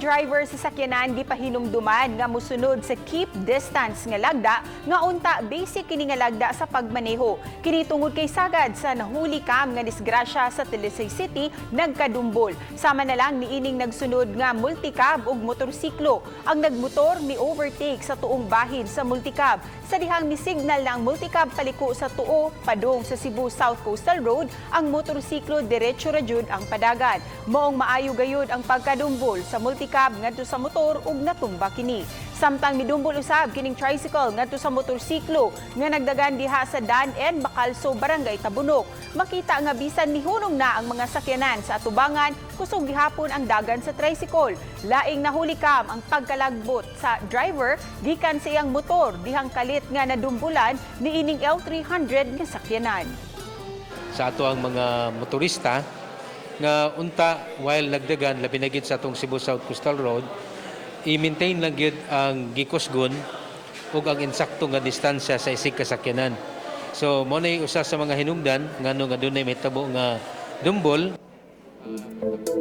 driver sa sakyanan gipahinumduman nga mosunod sa keep distance nga lagda nga unta basic kini nga lagda sa pagmaneho. Kini tungod kay sagad sa nahuli kam nga disgrasya sa Talisay City nagkadumbol. Sama na lang niining nagsunod nga multicab ug motorsiklo. Ang nagmotor ni overtake sa tuong bahin sa multicab. Sa dihang misignal na ang multicab paliko sa tuo padung sa Cebu South Coastal Road, ang motorsiklo diretso ra jud ang padagan. Maong maayo gayud ang pagkadumbol sa multicab ngadto sa motor ug natumba kini. Samtang midumbol usab kining tricycle ngadto sa motorsiklo nga nagdagan diha sa Dan-en, Bacalso, Barangay Tabunok. Makita nga bisan nihunong na ang mga sakyanan sa atubangan, kusog gihapon ang dagan sa tricycle. Laing nahuli kam ang pagkalagbot sa driver gikan sa iyang motor dihang kalit nga nadumbulan niining L300 nga sakyanan. Sa ato ang mga motorista nga unta while nagdagan labi na gid sa atong Cebu South Coastal Road, i-maintain lang gid ang gikusgon ug ang insakto nga distansya sa isig kasakyanan. So mo nay usa sa mga hinungdan ngano nga dunay may tabo nga dumbol.